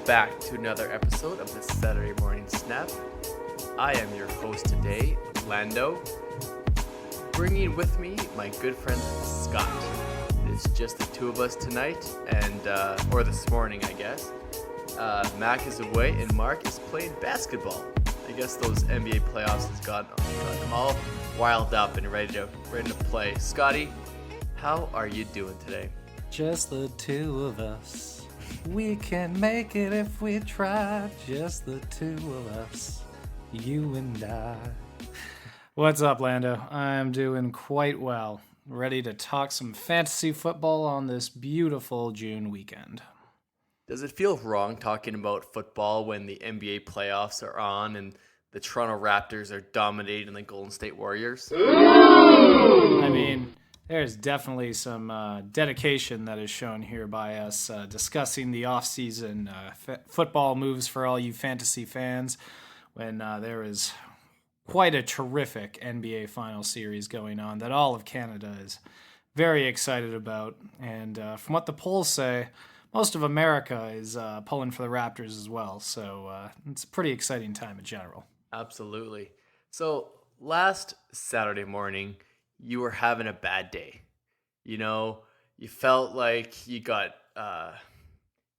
back to another episode of the Saturday Morning Snap. I am your host today, Lando, bringing with me my good friend Scott. It's just the two of us tonight, or this morning, I guess. Mac is away and Mark is playing basketball. I guess those NBA playoffs has got them all riled up and ready to play. Scotty, how are you doing today? Just the two of us. We can make it if we try. Just the two of us. You and I. What's up, Lando? I'm doing quite well. Ready to talk some fantasy football on this beautiful June weekend. Does it feel wrong talking about football when the NBA playoffs are on and the Toronto Raptors are dominating the Golden State Warriors? I mean, there's definitely some dedication that is shown here by us discussing the off-season football moves for all you fantasy fans when there is quite a terrific NBA final series going on that all of Canada is very excited about. And from what the polls say, most of America is pulling for the Raptors as well. So it's a pretty exciting time in general. Absolutely. So last Saturday morning, you were having a bad day. You know, you felt like you got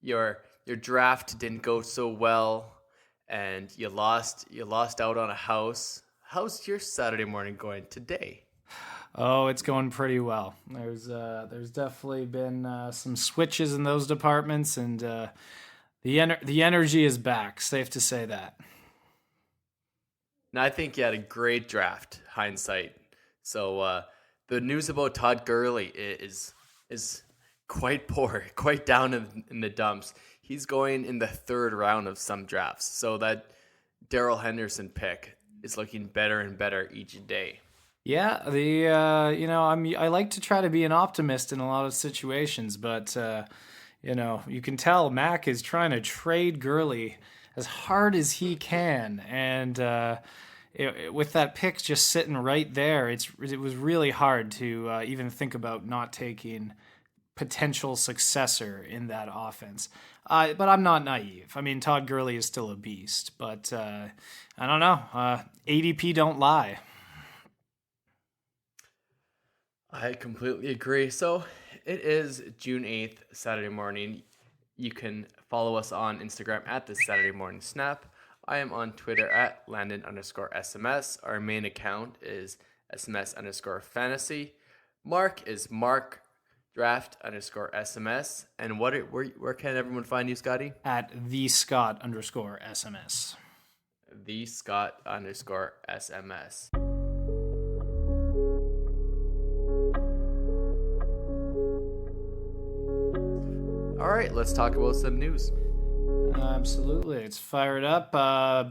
your draft didn't go so well, and you lost out on a house. How's your Saturday morning going today? Oh, it's going pretty well. There's definitely been some switches in those departments, and the energy is back. Safe to say that. Now, I think you had a great draft, hindsight. So the news about Todd Gurley is quite poor, quite down in the dumps. He's going in the third round of some drafts. So that Darrell Henderson pick is looking better and better each day. Yeah, I like to try to be an optimist in a lot of situations, but you can tell Mac is trying to trade Gurley as hard as he can, and with that pick just sitting right there, it was really hard to even think about not taking potential successor in that offense. But I'm not naive. I mean, Todd Gurley is still a beast, but I don't know. ADP don't lie. I completely agree. So it is June 8th, Saturday morning. You can follow us on Instagram at the Saturday Morning Snap. I am on Twitter at Landon_SMS. Our main account is SMS_fantasy. Mark is MarkDraft_SMS. And where can everyone find you, Scotty? At the Scott_SMS. The Scott_SMS. All right, let's talk about some news. Absolutely. It's fired up.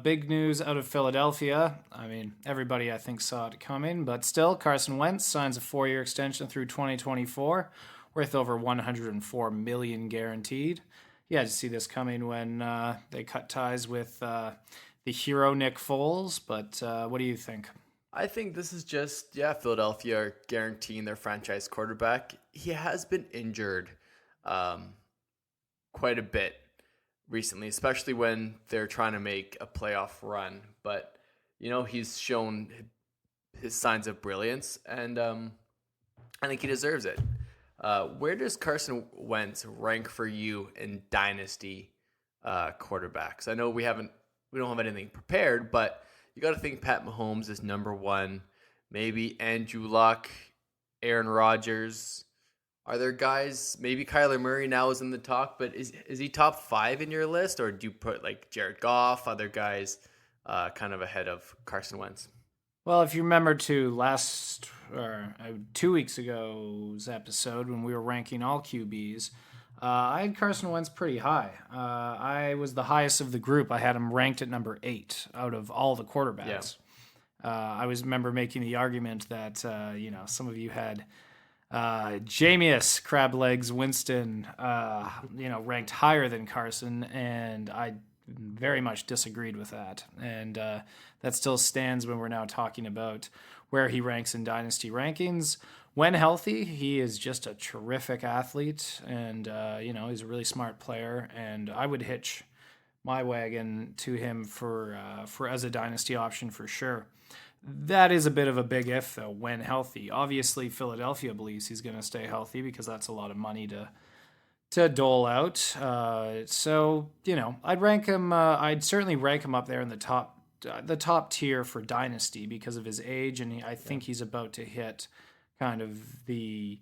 Big news out of Philadelphia. I mean, everybody, I think, saw it coming, but still, Carson Wentz signs a 4-year extension through 2024, worth over $104 million guaranteed. Yeah, did you see this coming when they cut ties with the hero Nick Foles, but what do you think? I think this is just, Philadelphia are guaranteeing their franchise quarterback. He has been injured quite a bit recently, especially when they're trying to make a playoff run. But, he's shown his signs of brilliance, and I think he deserves it. Where does Carson Wentz rank for you in dynasty quarterbacks? I know we don't have anything prepared, but you got to think Pat Mahomes is number one. Maybe Andrew Luck, Aaron Rodgers. Are there guys, maybe Kyler Murray now is in the talk, but is he top 5 in your list, or do you put like Jared Goff, other guys kind of ahead of Carson Wentz? Well, if you remember 2 weeks ago's episode when we were ranking all QBs, I had Carson Wentz pretty high. I was the highest of the group. I had him ranked at number 8 out of all the quarterbacks. Yeah. I remember making the argument that some of you had Jameis Crab Legs Winston, ranked higher than Carson, and I very much disagreed with that. And that still stands when we're now talking about where he ranks in dynasty rankings. When healthy, he is just a terrific athlete, and he's a really smart player. And I would hitch my wagon to him for as a dynasty option for sure. That is a bit of a big if though, when healthy. Obviously, Philadelphia believes he's going to stay healthy because that's a lot of money to dole out. So I'd rank him. I'd certainly rank him up there in the top tier for dynasty because of his age, and I think he's about to hit kind of the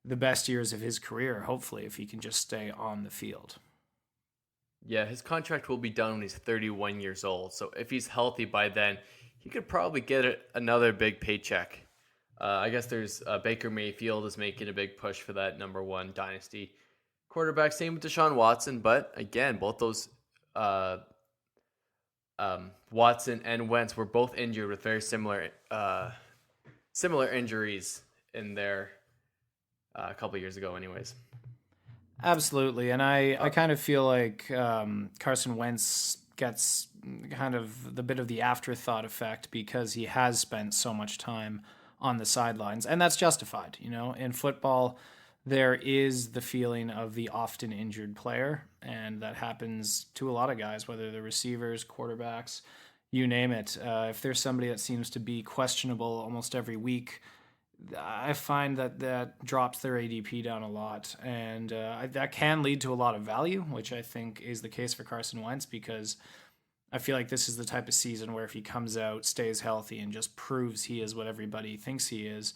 best years of his career. Hopefully, if he can just stay on the field. Yeah, his contract will be done when he's 31 years old. So if he's healthy by then, he could probably get another big paycheck. I guess there's Baker Mayfield is making a big push for that number one dynasty quarterback. Same with Deshaun Watson. But again, both those Watson and Wentz were both injured with very similar injuries in their a couple years ago anyways. Absolutely, and I kind of feel like Carson Wentz gets kind of the bit of the afterthought effect because he has spent so much time on the sidelines, and that's justified. In football, there is the feeling of the often injured player, and that happens to a lot of guys, whether they're receivers, quarterbacks, you name it. If there's somebody that seems to be questionable almost every week, I find that drops their ADP down a lot, and that can lead to a lot of value, which I think is the case for Carson Wentz, because I feel like this is the type of season where if he comes out, stays healthy, and just proves he is what everybody thinks he is,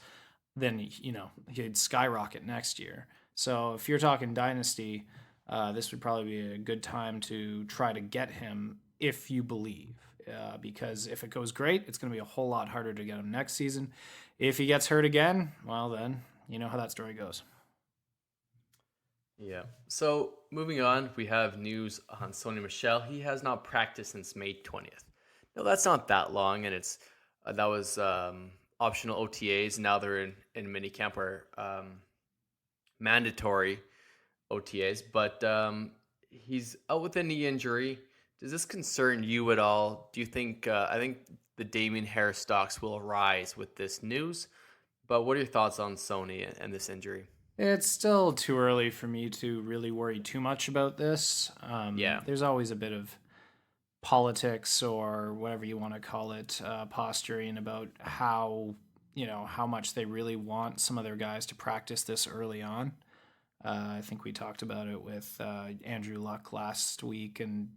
then he'd skyrocket next year. So if you're talking dynasty, this would probably be a good time to try to get him if you believe, because if it goes great, it's going to be a whole lot harder to get him next season. If he gets hurt again, well then, you know how that story goes. Yeah. So moving on, we have news on Sony Michel. He has not practiced since May 20th. No, that's not that long, and it's that was optional OTAs. Now they're in minicamp or mandatory OTAs, but he's out with a knee injury. Does this concern you at all? Do you think? I think the Damien Harris stocks will rise with this news, but what are your thoughts on Sony and this injury? It's still too early for me to really worry too much about this. There's always a bit of politics or whatever you want to call it, posturing about how much they really want some of their guys to practice this early on. I think we talked about it with Andrew Luck last week, and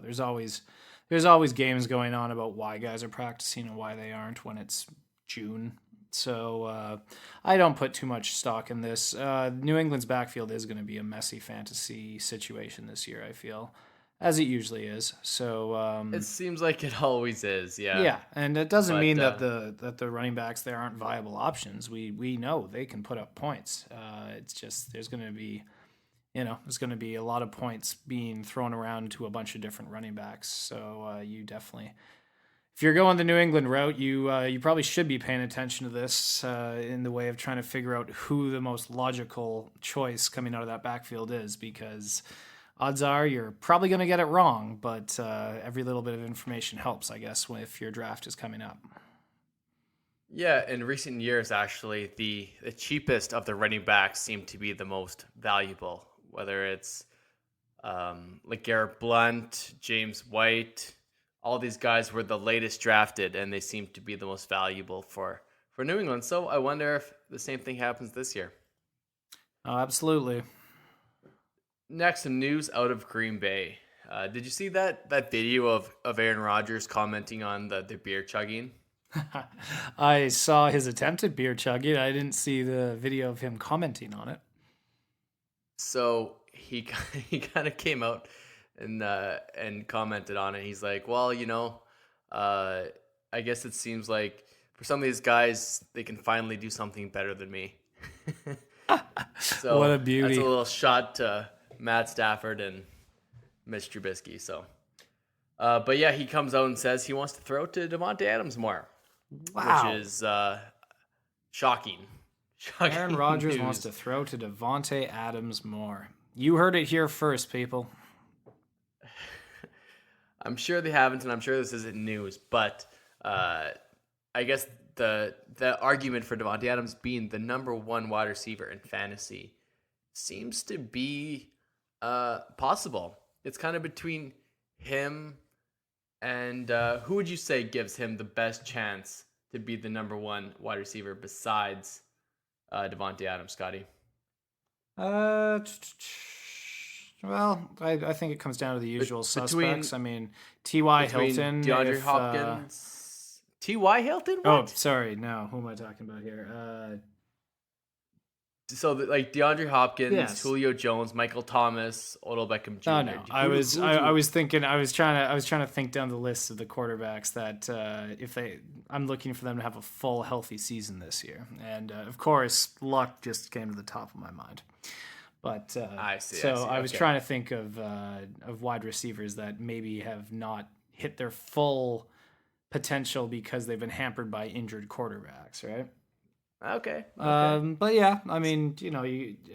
there's always games going on about why guys are practicing and why they aren't when it's June. So I don't put too much stock in this. New England's backfield is going to be a messy fantasy situation this year, I feel, as it usually is. So it seems like it always is, yeah. Yeah, and it doesn't mean that the running backs there aren't viable options. We know they can put up points. It's just there's going to be a lot of points being thrown around to a bunch of different running backs. So you definitely, if you're going the New England route, you probably should be paying attention to this in the way of trying to figure out who the most logical choice coming out of that backfield is, because odds are you're probably going to get it wrong, but every little bit of information helps, I guess, if your draft is coming up. Yeah, in recent years, actually, the cheapest of the running backs seem to be the most valuable, whether it's like Garrett Blunt, James White. All these guys were the latest drafted, and they seem to be the most valuable for New England. So I wonder if the same thing happens this year. Oh, absolutely. Next, news out of Green Bay. Did you see that video of Aaron Rodgers commenting on the beer chugging? I saw his attempt at beer chugging. I didn't see the video of him commenting on it. So he kind of came out and commented on it. He's like, well, I guess it seems like for some of these guys, they can finally do something better than me. So what a beauty. That's a little shot to Matt Stafford and Mitch Trubisky. So, but yeah, he comes out and says he wants to throw to Davante Adams more. Wow. Which is shocking. Aaron Rodgers news. wants to throw to Davante Adams more. You heard it here first, people. I'm sure they haven't, and I'm sure this isn't news, but I guess the argument for Davante Adams being the number one wide receiver in fantasy seems to be possible. It's kind of between him, and who would you say gives him the best chance to be the number one wide receiver besides Devontae Adams, Scotty? Well, I think it comes down to the usual suspects. I mean, T.Y. Hilton, DeAndre Hopkins, T.Y. Hilton. What? Oh, sorry, no. Who am I talking about here? So like DeAndre Hopkins, yes. Julio Jones, Michael Thomas, Odell Beckham Jr. Oh no, I was thinking. I was trying to think down the list of the quarterbacks that I'm looking for them to have a full healthy season this year, and of course, Luck just came to the top of my mind. But I see. I was trying to think of wide receivers that maybe have not hit their full potential because they've been hampered by injured quarterbacks, right? Okay. But yeah, I mean,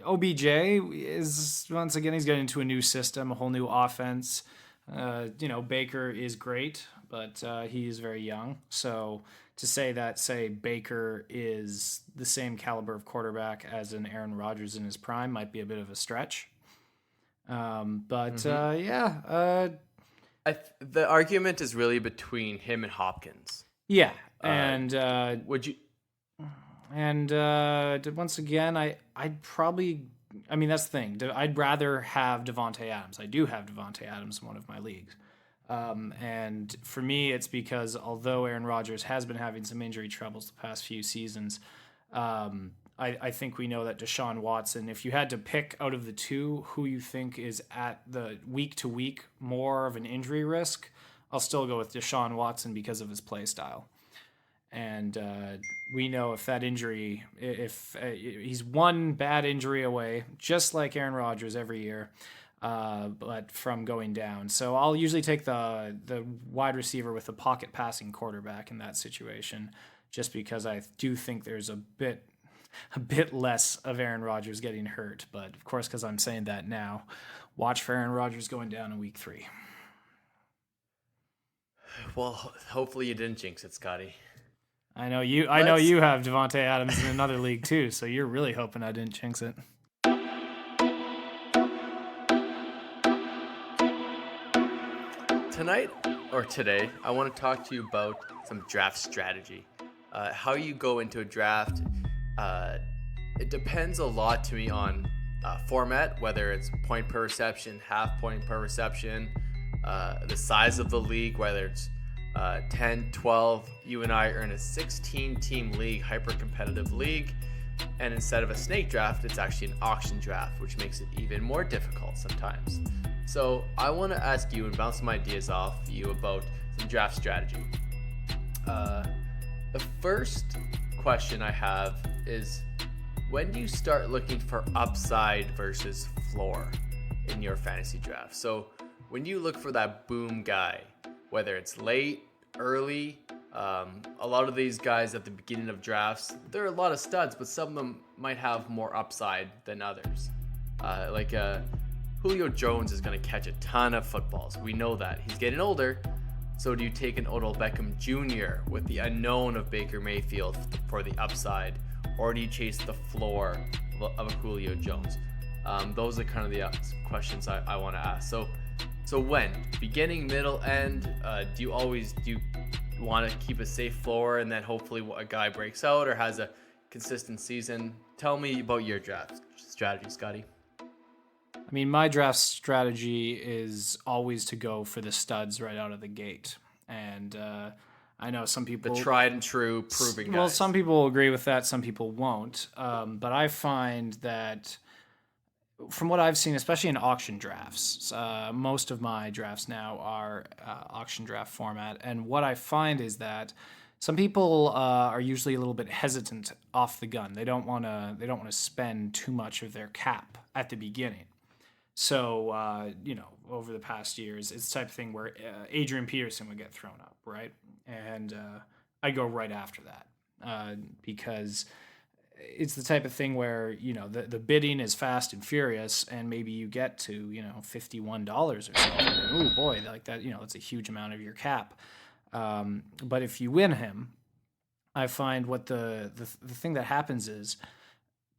OBJ is, once again, he's getting into a new system, a whole new offense. Baker is great, but he is very young. So to say that, Baker is the same caliber of quarterback as an Aaron Rodgers in his prime might be a bit of a stretch. The argument is really between him and Hopkins. Yeah, and would you? And once again, I'd probably, I mean, that's the thing. I'd rather have Devontae Adams. I do have Devontae Adams in one of my leagues. And for me, it's because although Aaron Rodgers has been having some injury troubles the past few seasons, I think we know that Deshaun Watson, if you had to pick out of the two who you think is at the week-to-week more of an injury risk, I'll still go with Deshaun Watson because of his play style. And we know if that injury, if he's one bad injury away, just like Aaron Rodgers every year, but from going down. So I'll usually take the wide receiver with the pocket passing quarterback in that situation, just because I do think there's a bit less of Aaron Rodgers getting hurt. But of course, because I'm saying that now, watch for Aaron Rodgers going down in week 3. Well, hopefully you didn't jinx it, Scotty. I know you have Devontae Adams in another league too, so you're really hoping I didn't jinx it. Today, I want to talk to you about some draft strategy. How you go into a draft, it depends a lot to me on format, whether it's point per reception, half point per reception, the size of the league, whether it's 10, 12, you and I are in a 16-team league, hyper-competitive league, and instead of a snake draft, it's actually an auction draft, which makes it even more difficult sometimes. So I want to ask you and bounce some ideas off you about some draft strategy. The first question I have is, when do you start looking for upside versus floor in your fantasy draft? So when you look for that boom guy, whether it's late, early, a lot of these guys at the beginning of drafts, there are a lot of studs, but some of them might have more upside than others. Julio Jones is going to catch a ton of footballs. We know that. He's getting older. So do you take an Odell Beckham Jr. with the unknown of Baker Mayfield for the upside, or do you chase the floor of a Julio Jones? Those are kind of the questions I want to ask. So when? Beginning, middle, end? Do you want to keep a safe floor and then hopefully a guy breaks out or has a consistent season? Tell me about your draft strategy, Scotty. I mean, my draft strategy is always to go for the studs right out of the gate. And I know some people... The tried and true proving guys. Well, some people will agree with that, some people won't. But I find that... From what I've seen, especially in auction drafts, most of my drafts now are auction draft format. And what I find is that some people are usually a little bit hesitant off the gun. They don't want to spend too much of their cap at the beginning. So over the past years, it's the type of thing where Adrian Peterson would get thrown up, right? And I'd go right after that because it's the type of thing where, the bidding is fast and furious, and maybe you get to, $51 or something. Oh boy, like that, that's a huge amount of your cap. But if you win him, I find what the thing that happens is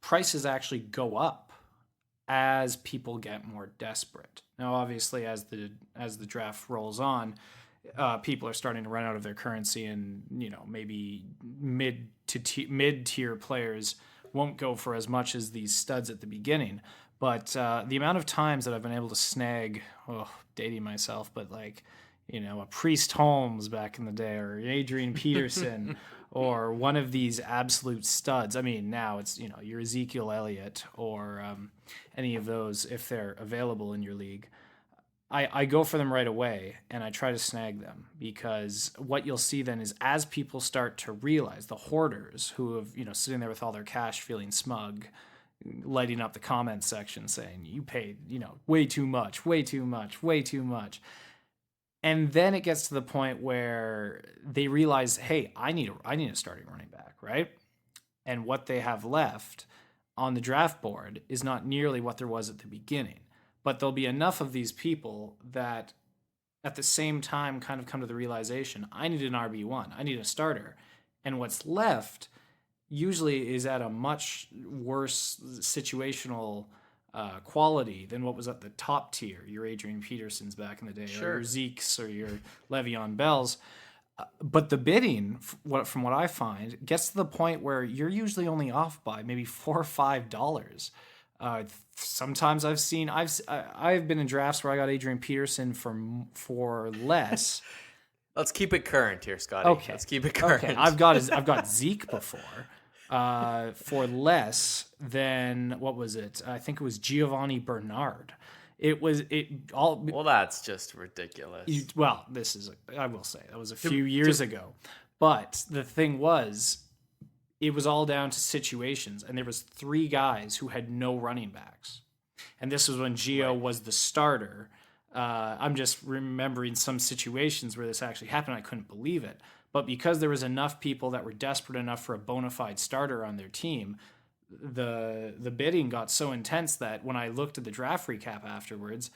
prices actually go up as people get more desperate. Now, obviously, as the draft rolls on, people are starting to run out of their currency, and maybe mid tier players won't go for as much as these studs at the beginning. But the amount of times that I've been able to snag, dating myself, but like, a Priest Holmes back in the day, or Adrian Peterson, or one of these absolute studs. I mean, now it's, your Ezekiel Elliott, or any of those, if they're available in your league. I go for them right away, and I try to snag them, because what you'll see then is, as people start to realize, the hoarders who have, sitting there with all their cash feeling smug, lighting up the comment section saying, you paid, way too much, way too much, way too much. And then it gets to the point where they realize, hey, I need a starting running back, right? And what they have left on the draft board is not nearly what there was at the beginning. But there'll be enough of these people that at the same time kind of come to the realization, I need an RB1, I need a starter. And what's left usually is at a much worse situational quality than what was at the top tier, your Adrian Petersons back in the day, Sure. or your Zekes, or your Le'Veon Bells. But the bidding, from what I find, gets to the point where you're usually only off by maybe $4 or $5. Sometimes I've been in drafts where I got Adrian Peterson for less. Let's keep it current here, Scotty. Okay. Let's keep it current. Okay. I've got Zeke before. For less than, what was it? I think it was Giovanni Bernard. Well, that's just ridiculous. I will say, that was a few years ago. But the thing was, it was all down to situations, and there was 3 guys who had no running backs. And this was when Gio was the starter. I'm just remembering some situations where this actually happened. I couldn't believe it. But because there was enough people that were desperate enough for a bona fide starter on their team, the bidding got so intense that when I looked at the draft recap afterwards,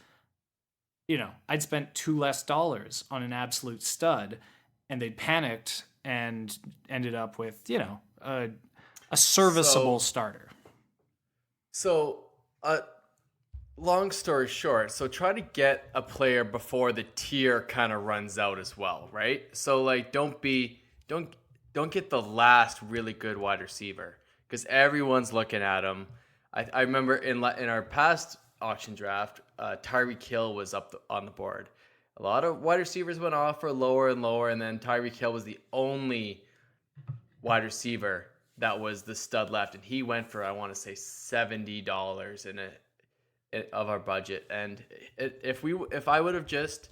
I'd spent $2 less on an absolute stud, and they'd panicked and ended up with, a serviceable starter. So, long story short, so try to get a player before the tier kind of runs out as well, right? So like, don't get the last really good wide receiver, because everyone's looking at him. I remember in our past auction draft, Tyreek Hill was up on the board. A lot of wide receivers went off for lower and lower, and then Tyreek Hill was the only wide receiver that was the stud left, and he went for, I want to say, $70 of our budget. And if I would have just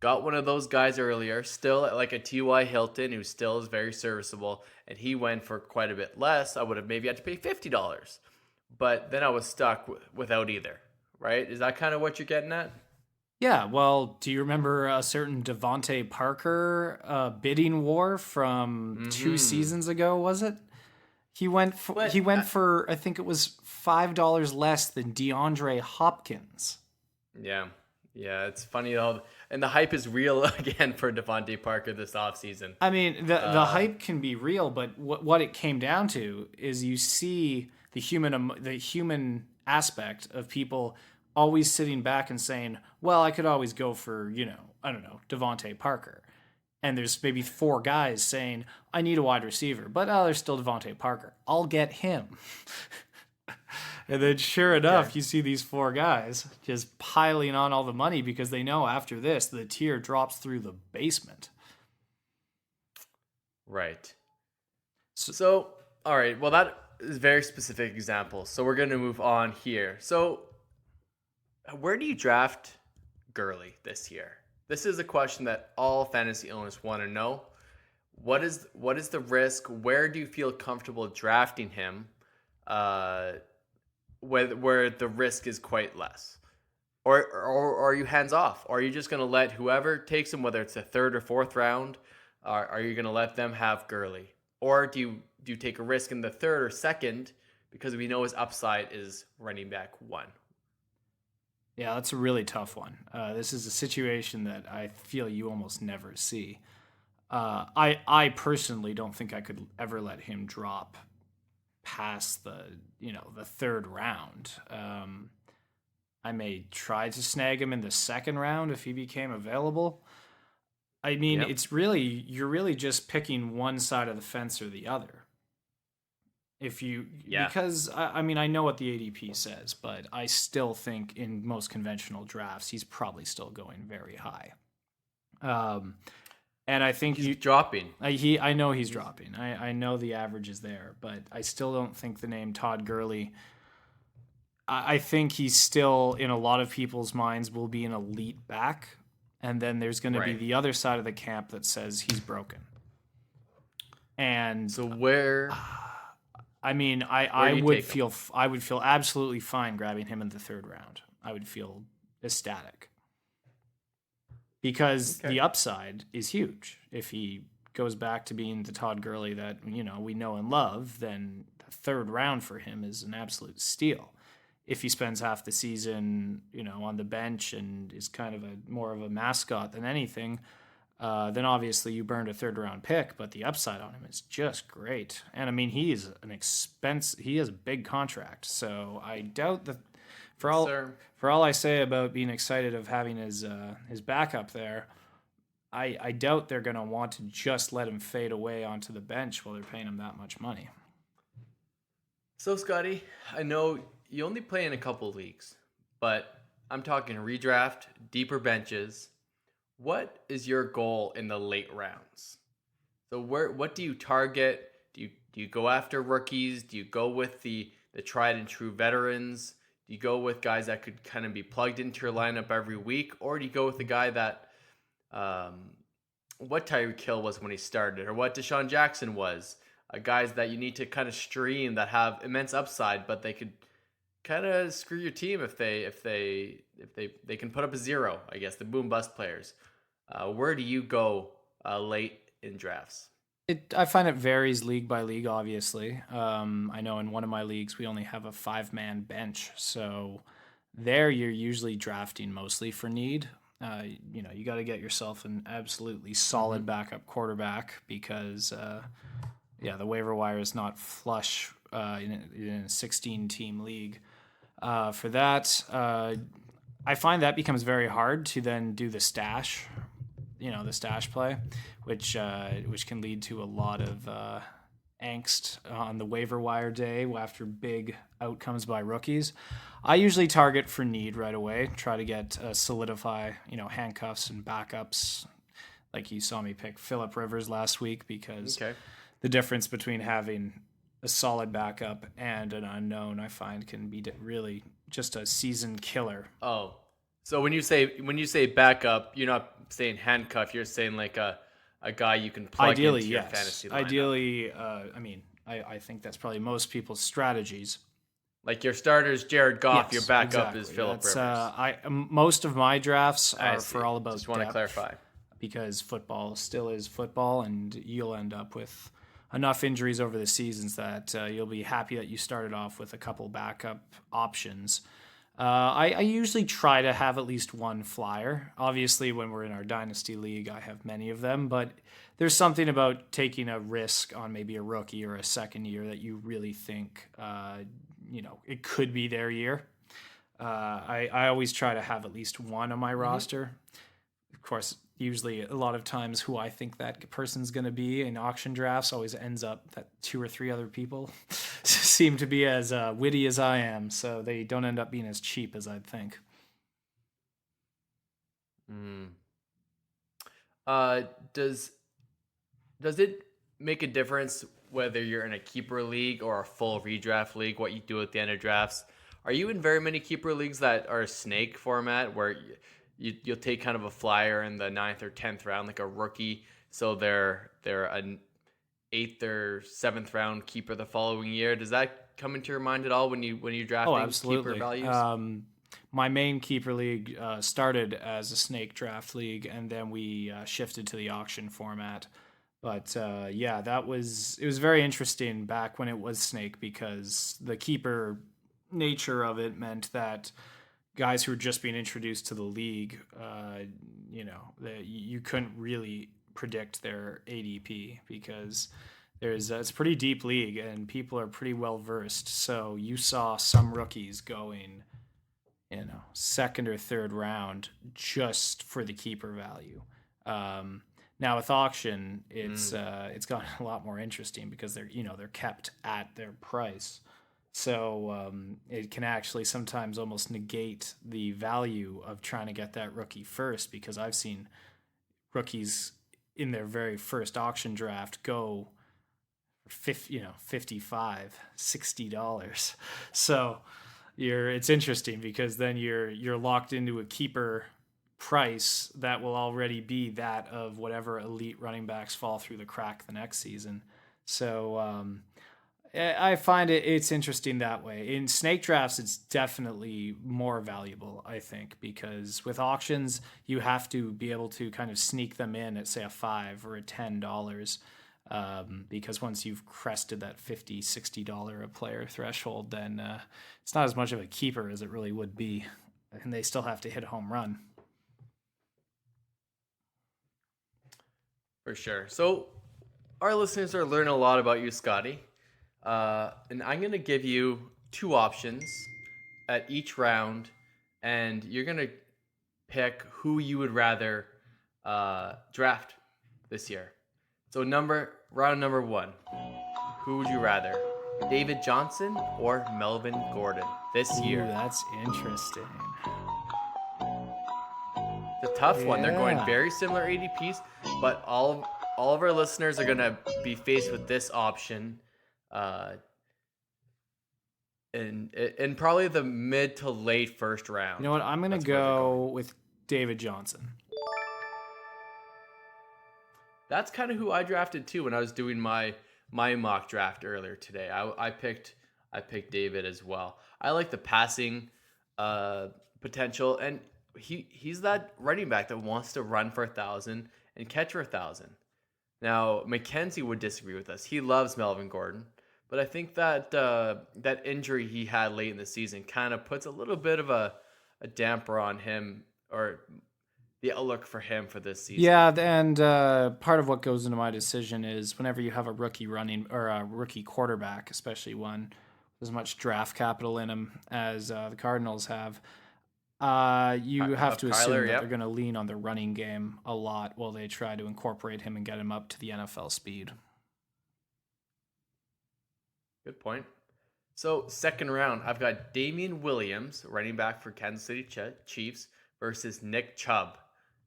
got one of those guys earlier, still at like a T.Y. Hilton, who still is very serviceable, and he went for quite a bit less, I would have maybe had to pay $50. But then I was stuck without either, right? Is that kind of what you're getting at? Yeah, well, do you remember a certain Devontae Parker bidding war from 2 seasons ago, was it? He went for I think it was $5 less than DeAndre Hopkins. Yeah, it's funny though, and the hype is real again for Devontae Parker this offseason. I mean, the hype can be real, but what it came down to is you see the human aspect of people always sitting back and saying, well, I could always go for, I don't know, Devontae Parker. And there's maybe 4 guys saying, I need a wide receiver, but there's still Devontae Parker. I'll get him. And then sure enough, you see these 4 guys just piling on all the money because they know after this, the tier drops through the basement. Right. So all right. Well, that is a very specific example. So we're going to move on here. So where do you draft Gurley this year? This is a question that all fantasy owners want to know. What is the risk? Where do you feel comfortable drafting him? Where the risk is quite less, or are you hands off? Or are you just going to let whoever takes him, whether it's the 3rd or 4th round, are you going to let them have Gurley, or do you take a risk in the 3rd or 2nd because we know his upside is running back 1? Yeah, that's a really tough one. This is a situation that I feel you almost never see. I personally don't think I could ever let him drop past the 3rd round. I may try to snag him in the second round if he became available. I mean, Yep. you're really just picking one side of the fence or the other. Yeah. Because I mean, I know what the ADP says, but I still think in most conventional drafts, he's probably still going very high. And I think He's dropping. I know he's dropping. I know the average is there, but I still don't think the name Todd Gurley. I think he's still in a lot of people's minds will be an elite back, and then there's going to be Right. the other side of the camp that says he's broken. And So where? I mean, do I you would take him? feel absolutely fine grabbing him in the third round. I would feel ecstatic because Okay. the upside is huge. If he goes back to being the Todd Gurley that we know and love, then the third round for him is an absolute steal. If he spends half the season, on the bench and is kind of more of a mascot than anything, then obviously you burned a third round pick, but the upside on him is just great. And I mean, he is he has a big contract. So I doubt that for all I say about being excited of having his backup there, I doubt they're going to want to just let him fade away onto the bench while they're paying him that much money. So Scotty, I know you only play in a couple leagues, but I'm talking redraft, deeper benches. What is your goal in the late rounds? So what do you target? Do you go after rookies? Do you go with the tried and true veterans? Do you go with guys that could kind of be plugged into your lineup every week, or do you go with the guy that what Tyreek Hill was when he started, or what Deshaun Jackson was? Guys that you need to kind of stream that have immense upside, but they could kind of screw your team if they can put up a zero. I guess the boom bust players. Where do you go late in drafts? I find it varies league by league, obviously. I know in one of my leagues we only have a 5-man bench, so there you're usually drafting mostly for need. You got to get yourself an absolutely solid backup quarterback because, the waiver wire is not flush in a 16-team league. For that, I find that becomes very hard to then do the stash play, which can lead to a lot of angst on the waiver wire day after big outcomes by rookies. I usually target for need right away, try to get solidify, handcuffs and backups. Like you saw me pick Phillip Rivers last week because the difference between having a solid backup and an unknown, I find, can be really just a season killer. Oh, so when you say backup, you're not saying handcuff. You're saying like a guy you can plug Ideally, into your yes. fantasy lineup. Ideally, I think that's probably most people's strategies. Like your starter's Jared Goff, Yes, your backup exactly. is Phillip Rivers. Most of my drafts I are see. for all about Just want to depth, clarify. because football still is football, and you'll end up with enough injuries over the seasons that you'll be happy that you started off with a couple backup options. I usually try to have at least one flyer. Obviously, when we're in our dynasty league, I have many of them, but there's something about taking a risk on maybe a rookie or a second year that you really think, it could be their year. I always try to have at least one on my roster. Of course, usually a lot of times who I think that person's going to be in auction drafts always ends up that 2 or 3 other people seem to be as witty as I am, so they don't end up being as cheap as I'd think. Does it make a difference whether you're in a keeper league or a full redraft league, what you do at the end of drafts? Are you in very many keeper leagues that are a snake format where you'll take kind of a flyer in the 9th or 10th round, like a rookie, so they're an 8th or 7th round keeper the following year? Does that come into your mind at all when you drafting keeper values? My main keeper league started as a snake draft league, and then we shifted to the auction format. But it was very interesting back when it was snake, because the keeper nature of it meant that guys who were just being introduced to the league, you couldn't really predict their ADP because it's a pretty deep league and people are pretty well versed. So you saw some rookies going second or third round just for the keeper value. Now with auction, it's gotten a lot more interesting because they're kept at their price. So it can actually sometimes almost negate the value of trying to get that rookie first, because I've seen rookies in their very first auction draft go for $55, $60. So it's interesting because then you're locked into a keeper price that will already be that of whatever elite running backs fall through the crack the next season. So I find it's interesting that way. In snake drafts, it's definitely more valuable, I think, because with auctions, you have to be able to kind of sneak them in at, say, a $5 or a $10, because once you've crested that $50, $60 a player threshold, then it's not as much of a keeper as it really would be, and they still have to hit a home run. For sure. So our listeners are learning a lot about you, Scotty. And I'm going to give you 2 options at each round, and you're going to pick who you would rather draft this year. So round number 1, who would you rather? David Johnson or Melvin Gordon this year? Ooh, that's interesting. It's a tough one. They're going very similar ADPs, but all of our listeners are going to be faced with this option in probably the mid to late first round. You know what? I'm going to go with David Johnson. That's kind of who I drafted too when I was doing my mock draft earlier today. I picked David as well. I like the passing potential, and he's that running back that wants to run for 1,000 and catch for 1,000. Now, Mackenzie would disagree with us. He loves Melvin Gordon, but I think that that injury he had late in the season kind of puts a little bit of a damper on him, or the outlook for him for this season. Yeah, and part of what goes into my decision is whenever you have a rookie running or a rookie quarterback, especially one with as much draft capital in him as the Cardinals have, you have to assume that they're going to lean on the running game a lot while they try to incorporate him and get him up to the NFL speed. Good point. So, second round, I've got Damian Williams, running back for Kansas City Chiefs, versus Nick Chubb,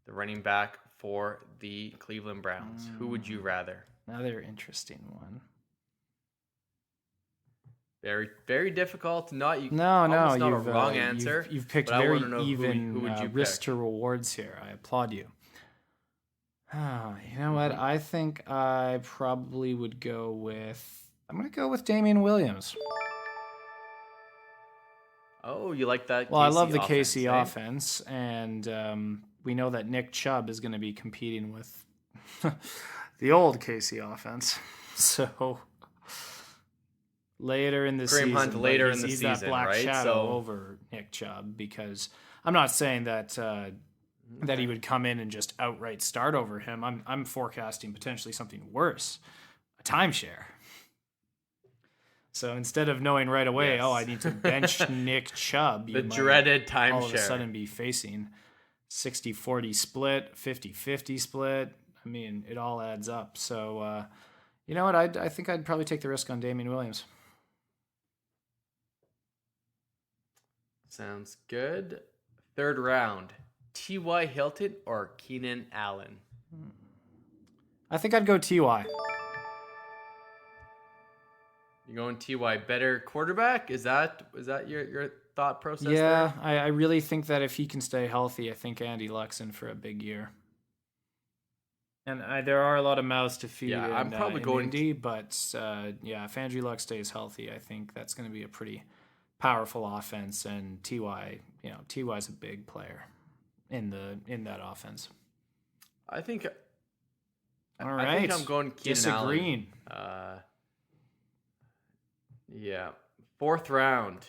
the running back for the Cleveland Browns. Who would you rather? Another interesting one. Very, very difficult. No, not a wrong answer. You've picked very even risk to rewards here. I applaud you. You know what? I think I probably would go with... I'm going to go with Damian Williams. Oh, you like that? Well, I love the KC offense, and we know that Nick Chubb is going to be competing with the old KC offense. So later in the season, Hunt later in the he's season, that black right? shadow over Nick Chubb, because I'm not saying that that he would come in and just outright start over him. I'm forecasting potentially something worse, a timeshare. So instead of knowing right away, I need to bench Nick Chubb, the dreaded timeshare, all of a sudden be facing 60-40 split, 50-50 split. I mean, it all adds up. So, you know what? I think I'd probably take the risk on Damian Williams. Sounds good. Third round, T.Y. Hilton or Keenan Allen? I think I'd go T.Y. You going T.Y. better quarterback? Is that your thought process? Yeah, there? I really think that if he can stay healthy, I think Andy Luck's in for a big year. And there are a lot of mouths to feed. Yeah, I'm probably going Indy, but if Andrew Luck stays healthy, I think that's going to be a pretty powerful offense. And T.Y., T.Y.'s a big player in that offense. I think. All right. I think I'm going Keenan Disagreeing. Allen. Yeah. Fourth round,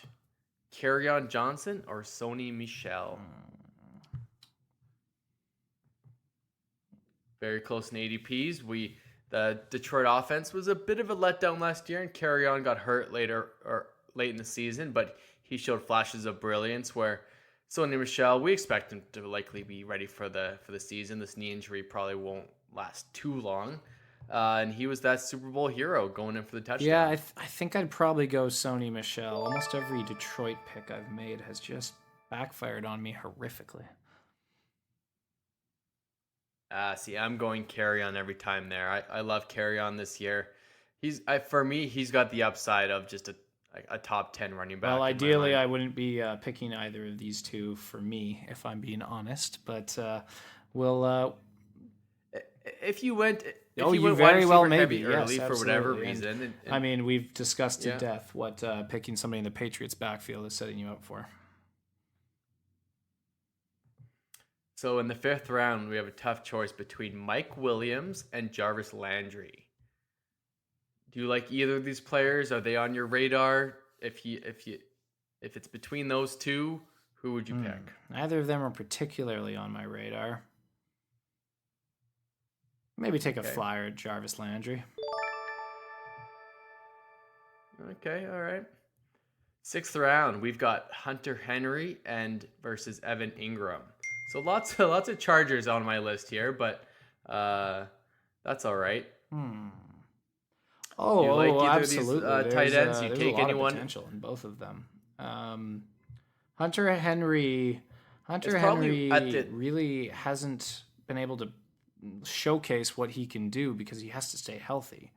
Kerryon Johnson or Sony Michel? Very close in ADPs. The Detroit offense was a bit of a letdown last year, and Kerryon got hurt late in the season, but he showed flashes of brilliance where Sony Michel, we expect him to likely be ready for the season. This knee injury probably won't last too long. And he was that Super Bowl hero going in for the touchdown. Yeah, I think I'd probably go Sony Michel. Almost every Detroit pick I've made has just backfired on me horrifically. See, I'm going carry on every time there. I love carry on this year. For me, he's got the upside of just a top 10 running back. Well, ideally, I wouldn't be picking either of these two for me, if I'm being honest. But we'll. If you went, you very well maybe early yes, for whatever and, reason. I mean, we've discussed to death what picking somebody in the Patriots backfield is setting you up for. So in the 5th round, we have a tough choice between Mike Williams and Jarvis Landry. Do you like either of these players? Are they on your radar? If it's between those two, who would you pick? Neither of them are particularly on my radar. Maybe take a flyer at Jarvis Landry. Okay, all right. 6th round, we've got Hunter Henry versus Evan Ingram. So lots of Chargers on my list here, but that's all right. Oh, you like either absolutely. Of these, tight ends? You there's take a lot anyone? Of potential in both of them. Hunter Henry really hasn't been able to showcase what he can do because he has to stay healthy.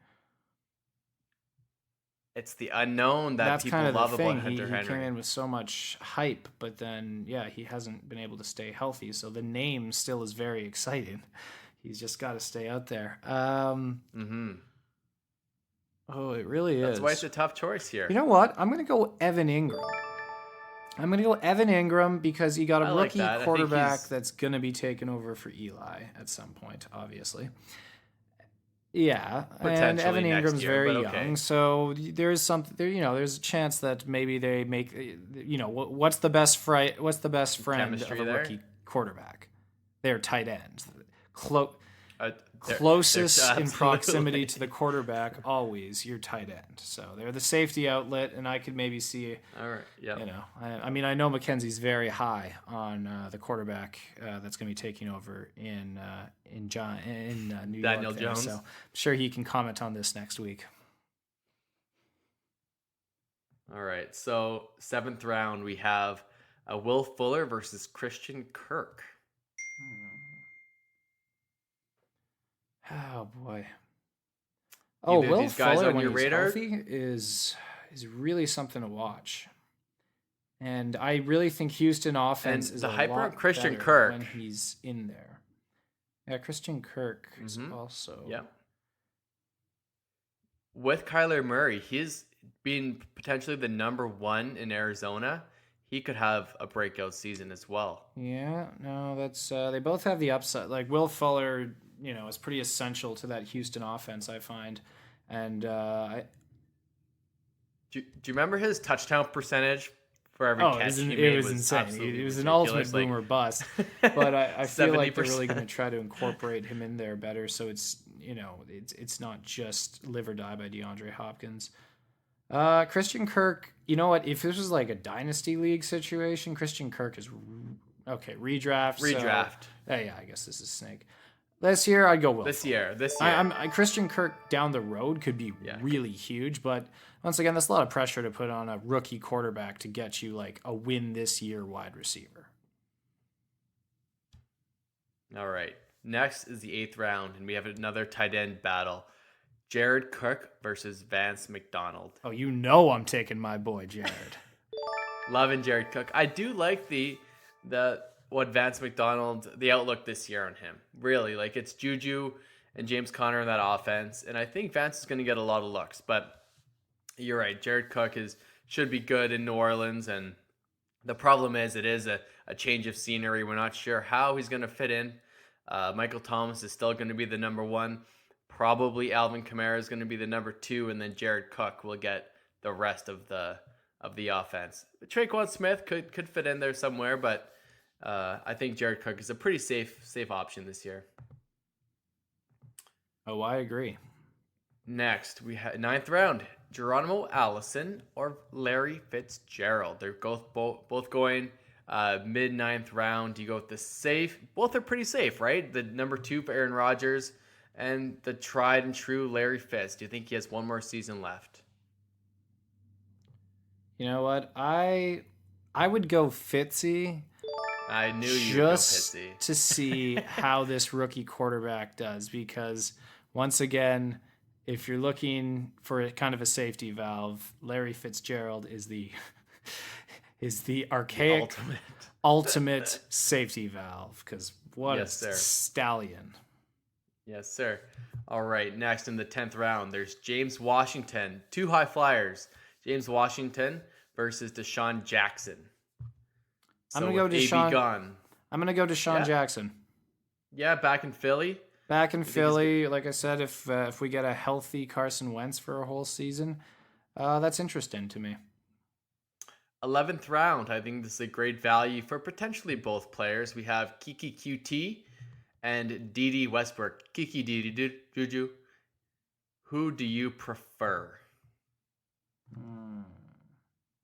It's the unknown that people love about Hunter Henry. He came in with so much hype, but then, he hasn't been able to stay healthy. So the name still is very exciting. He's just got to stay out there. Oh, it really is. That's why it's a tough choice here. You know what? I'm going to go Evan Ingram. Because he got a rookie quarterback that's going to be taken over for Eli at some point, obviously. Yeah, and Evan Ingram's very young, so there's something there. There's a chance that maybe they make. What's the best friend of a rookie quarterback? They're tight ends. Closest in proximity to the quarterback, always your tight end. So they're the safety outlet, and I could maybe see. All right. Yeah. I know McKenzie's very high on the quarterback that's going to be taking over in New York. Daniel Jones. So I'm sure he can comment on this next week. All right. So 7th round, we have Will Fuller versus Christian Kirk. Oh boy! Will these guys Fuller, on your radar is really something to watch, and I really think Houston offense is the hyper on Christian Kirk when he's in there. Yeah, Christian Kirk is also with Kyler Murray. He's been potentially the number 1 in Arizona. He could have a breakout season as well. Yeah, no, that's they both have the upside. Like Will Fuller. Is pretty essential to that Houston offense, I find. And do you remember his touchdown percentage for every catch he made? It was insane. He was an ultimate boomer bust. But I feel like they're really going to try to incorporate him in there better. So it's it's not just live or die by DeAndre Hopkins. Christian Kirk. You know what? If this was like a dynasty league situation, Christian Kirk is okay. Redraft. So, yeah, I guess this is snake. This year, I'd go Will. This year. Christian Kirk down the road could be really huge, but once again, that's a lot of pressure to put on a rookie quarterback to get you like a win this year wide receiver. All right. Next is the 8th round, and we have another tight end battle. Jared Cook versus Vance McDonald. Oh, I'm taking my boy Jared. Loving Jared Cook. I do like what Vance McDonald, the outlook this year on him. Really, like it's Juju and James Conner in that offense. And I think Vance is going to get a lot of looks. But you're right, Jared Cook should be good in New Orleans. And the problem is it is a change of scenery. We're not sure how he's going to fit in. Michael Thomas is still going to be the number 1. Probably Alvin Kamara is going to be the number 2. And then Jared Cook will get the rest of the offense. Traquan Smith could fit in there somewhere, but I think Jared Cook is a pretty safe option this year. Oh, I agree. Next, we have 9th round, Geronimo Allison or Larry Fitzgerald. They're both going Mid ninth round, you go with the safe. Both are pretty safe, right? The number 2 for Aaron Rodgers and the tried and true Larry Fitz. Do you think he has one more season left? You know what? I would go Fitzy. I knew you'd go just Fitzy. to see how this rookie quarterback does, because once again, if you're looking for kind of a safety valve, Larry Fitzgerald is the archaic ultimate safety valve. Because what a stallion! Yes, sir. All right, next in the 10th round, there's James Washington, 2 high flyers. James Washington versus Deshaun Jackson. I'm gonna go Deshaun. I'm gonna go Deshaun Jackson. Yeah, back in Philly. Like I said, if we get a healthy Carson Wentz for a whole season, that's interesting to me. 11th round. I think this is a great value for potentially both players. We have Kiki QT and Dede Westbrook. Kiki, Dede, Juju. Who do you prefer?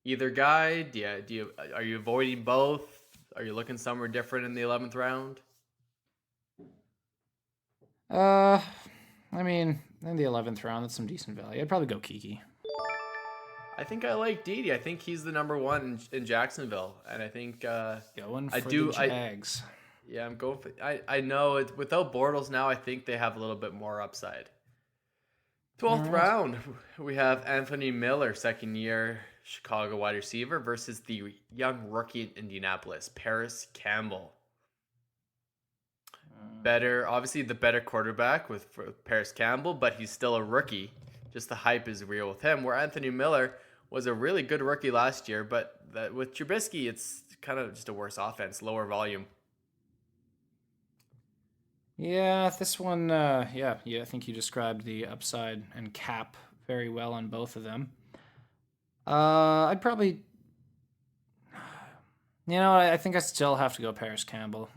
Either guy? Are you avoiding both? Are you looking somewhere different in the 11th round? I mean, in the 11th round, that's some decent value. I'd probably go Kiki. I think I like Dede. I think he's the number 1 in Jacksonville, and I think going for the Jags. I'm going for. I know without Bortles now. I think they have a little bit more upside. 12th round, we have Anthony Miller, second year Chicago wide receiver, versus the young rookie in Indianapolis, Paris Campbell. Obviously the better quarterback with Paris Campbell, but he's still a rookie. Just the hype is real with him. Where Anthony Miller was a really good rookie last year, but with Trubisky, it's kind of just a worse offense, lower volume. Yeah, this one, I think you described the upside and cap very well on both of them. I'd probably, I think I still have to go Paris Campbell.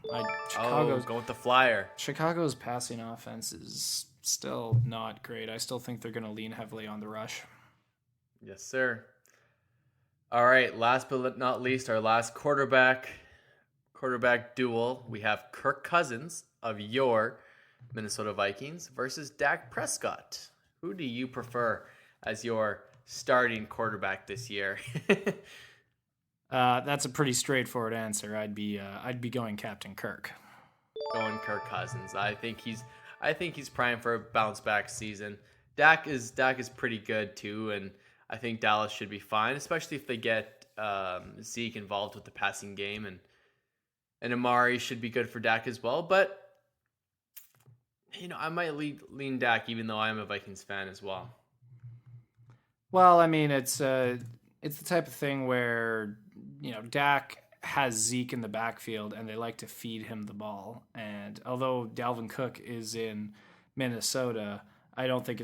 Go with the flyer. Chicago's passing offense is still not great. I still think they're going to lean heavily on the rush. Yes, sir. All right, last but not least, our last quarterback duel. We have Kirk Cousins of your Minnesota Vikings versus Dak Prescott. Who do you prefer as your starting quarterback this year? That's a pretty straightforward answer. I'd be going Captain Kirk. Going Kirk Cousins. I think he's primed for a bounce back season. Dak is pretty good too, and I think Dallas should be fine, especially if they get Zeke involved with the passing game, and Amari should be good for Dak as well. But I might lean Dak, even though I am a Vikings fan as well. Well, I mean, it's the type of thing where Dak has Zeke in the backfield, and they like to feed him the ball. And although Dalvin Cook is in Minnesota, I don't think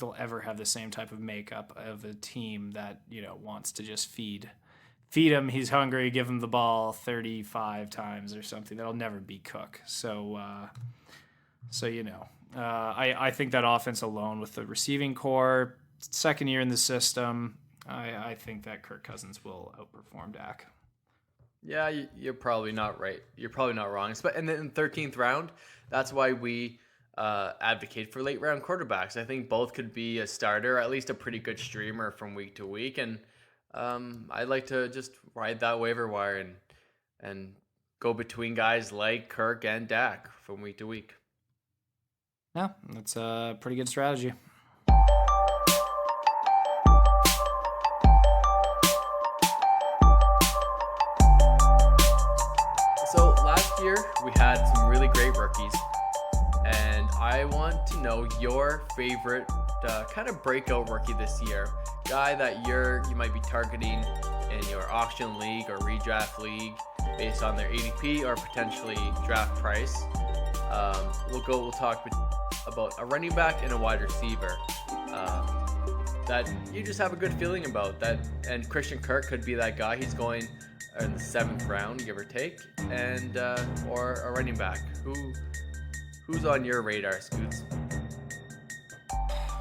they'll ever have the same type of makeup of a team that wants to just feed him. He's hungry. Give him the ball 35 times or something. That'll never be Cook. So I think that offense alone with the receiving core, second year in the system, I think that Kirk Cousins will outperform Dak. Yeah, you're probably not right. You're probably not wrong. And then in the 13th round, that's why we advocate for late round quarterbacks. I think both could be a starter, at least a pretty good streamer from week to week. And I'd like to just ride that waiver wire and go between guys like Kirk and Dak from week to week. Yeah, that's a pretty good strategy. So last year we had some really great rookies, and I want to know your favorite kind of breakout rookie this year. Guy that you might be targeting in your auction league or redraft league based on their ADP or potentially draft price. We'll talk about a running back and a wide receiver that you just have a good feeling about. That, and Christian Kirk could be that guy. He's going in the 7th round, give or take, and or a running back. Who's on your radar, Scoots?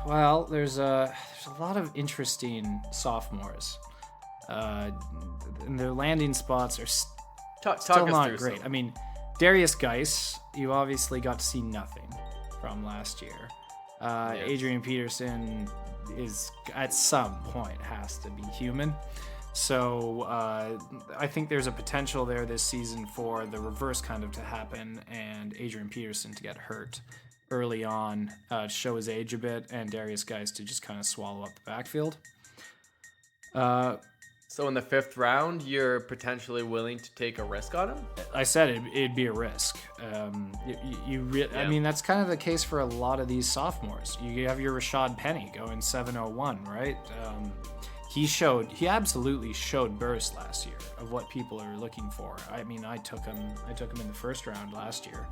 Well, there's a lot of interesting sophomores. And their landing spots are still us not through great. some. I mean, Darius Geis, you obviously got to see nothing from last year. Yes. Adrian Peterson is at some point has to be human. So I think there's a potential there this season for the reverse kind of to happen and Adrian Peterson to get hurt early on, show his age a bit, and Darius Geis to just kind of swallow up the backfield. So in the 5th round, you're potentially willing to take a risk on him? I said it'd be a risk. I mean, that's kind of the case for a lot of these sophomores. You have your Rashad Penny going 701, right? He absolutely showed burst last year of what people are looking for. I mean, I took him in the 1st round last year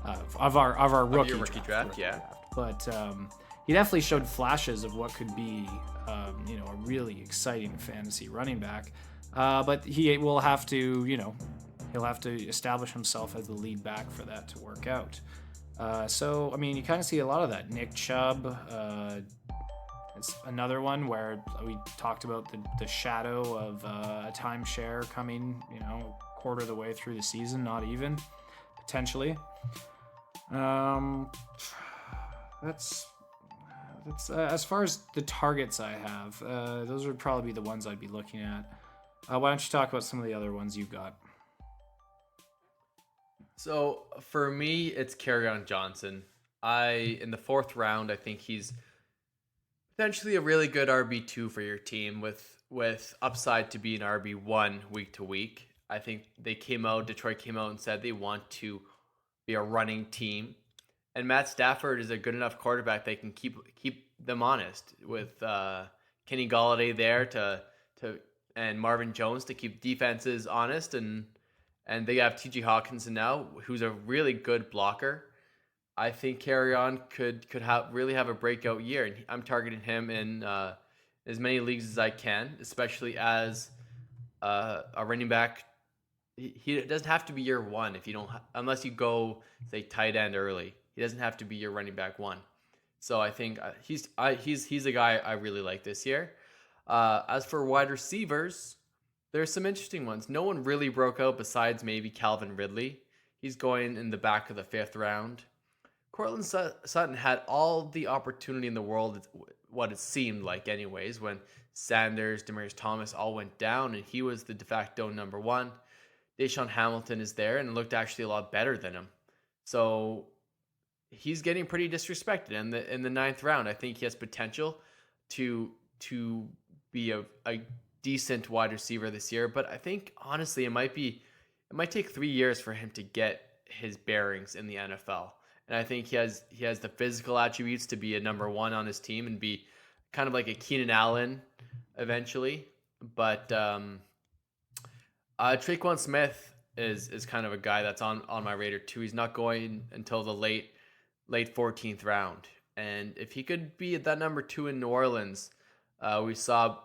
of our rookie draft. Yeah. But he definitely showed flashes of what could be, a really exciting fantasy running back. But he will have to, he'll have to establish himself as the lead back for that to work out. So, I mean, you kind of see a lot of that. Nick Chubb, it's another one where we talked about the shadow of a timeshare coming, quarter of the way through the season, not even, potentially. That's as far as the targets I have, those would probably be the ones I'd be looking at. Why don't you talk about some of the other ones you've got? So for me, it's Kerryon Johnson. In the 4th round, I think he's potentially a really good RB2 for your team with upside to be an RB1 week to week. I think Detroit came out and said they want to be a running team. And Matt Stafford is a good enough quarterback that can keep them honest with Kenny Golladay there and Marvin Jones to keep defenses honest, and they have T.J. Hawkinson now, who's a really good blocker. I think Kerryon could really have a breakout year, and I'm targeting him in as many leagues as I can, especially as a running back. He doesn't have to be year one unless you go say tight end early. He doesn't have to be your running back 1. So I think he's a guy I really like this year. As for wide receivers, there's some interesting ones. No one really broke out besides maybe Calvin Ridley. He's going in the back of the 5th round. Cortland Sutton had all the opportunity in the world, what it seemed like anyways, when Sanders, Demaryius Thomas all went down, and he was the de facto number 1. Deshaun Hamilton is there and looked actually a lot better than him. So he's getting pretty disrespected in the 9th round. I think he has potential to be a decent wide receiver this year, but I think honestly it might take 3 years for him to get his bearings in the NFL. And I think he has the physical attributes to be a number 1 on his team and be kind of like a Keenan Allen eventually. But Tre'Quan Smith is kind of a guy that's on my radar too. He's not going until the late 14th round. And if he could be at that number 2 in New Orleans, we saw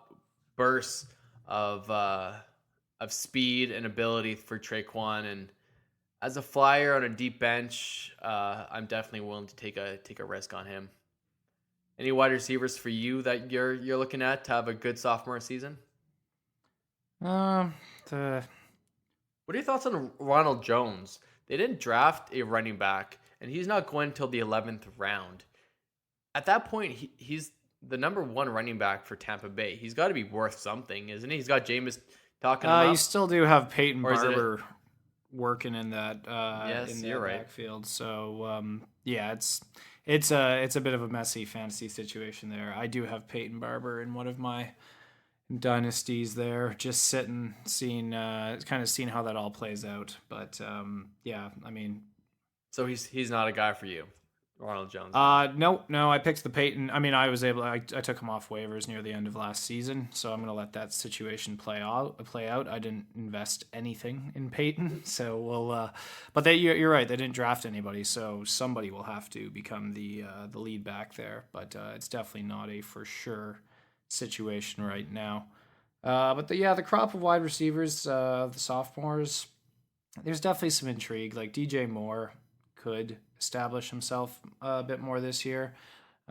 bursts of speed and ability for Tre'Quan, and as a flyer on a deep bench, I'm definitely willing to take a risk on him. Any wide receivers for you that you're looking at to have a good sophomore season? What are your thoughts on Ronald Jones? They didn't draft a running back, and he's not going until the 11th round. At that point, he's the number 1 running back for Tampa Bay. He's got to be worth something, isn't he? He's got Jameis talking him up. You still do have Peyton Barber working in that backfield. So it's a bit of a messy fantasy situation there. I do have Peyton Barber in one of my dynasties there, just seeing how that all plays out. But I mean, so he's not a guy for you, Ronald Jones. No, I picked the Peyton. I mean, I took him off waivers near the end of last season, so I'm gonna let that situation play out. I didn't invest anything in Peyton, so we'll. But you're right. They didn't draft anybody, so somebody will have to become the lead back there. But it's definitely not a for sure situation right now. But the crop of wide receivers, the sophomores, there's definitely some intrigue. Like DJ Moore could establish himself a bit more this year.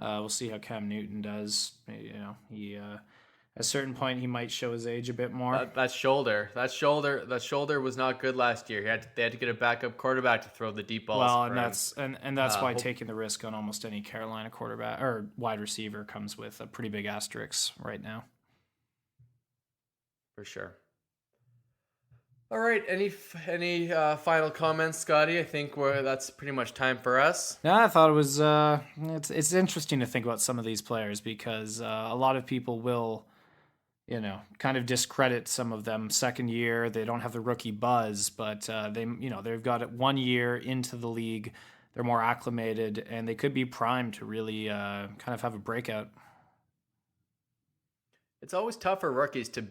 We'll see how Cam Newton does. a certain point he might show his age a bit more. That shoulder was not good last year. They had to get a backup quarterback to throw the deep balls. Well, and that's why taking the risk on almost any Carolina quarterback or wide receiver comes with a pretty big asterisk right now. For sure. All right. Any final comments, Scotty? I think that's pretty much time for us. Yeah, I thought it was. It's interesting to think about some of these players because a lot of people will, kind of discredit some of them. Second year, they don't have the rookie buzz, but they've got it 1 year into the league. They're more acclimated, and they could be primed to really kind of have a breakout. It's always tough for rookies to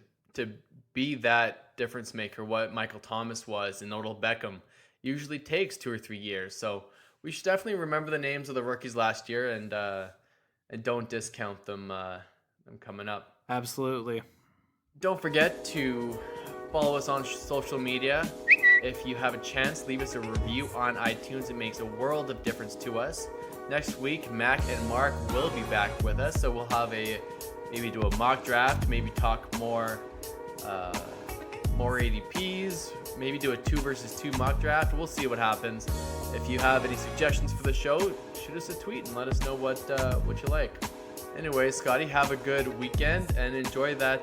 be that difference maker, what Michael Thomas was and Odell Beckham. Usually takes 2 or 3 years. So we should definitely remember the names of the rookies last year and don't discount them coming up. Absolutely. Don't forget to follow us on social media. If you have a chance, leave us a review on iTunes. It makes a world of difference to us. Next week, Mac and Mark will be back with us, so we'll have maybe do a mock draft, maybe talk more ADPs, maybe do a 2 versus 2 mock draft. We'll see what happens. If you have any suggestions for the show, shoot us a tweet and let us know what you like. Anyway, Scotty, have a good weekend and enjoy that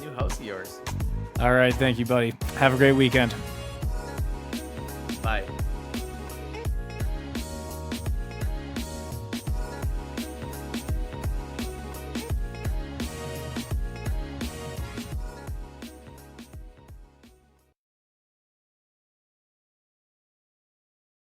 new house of yours. All right, thank you, buddy. Have a great weekend. Bye.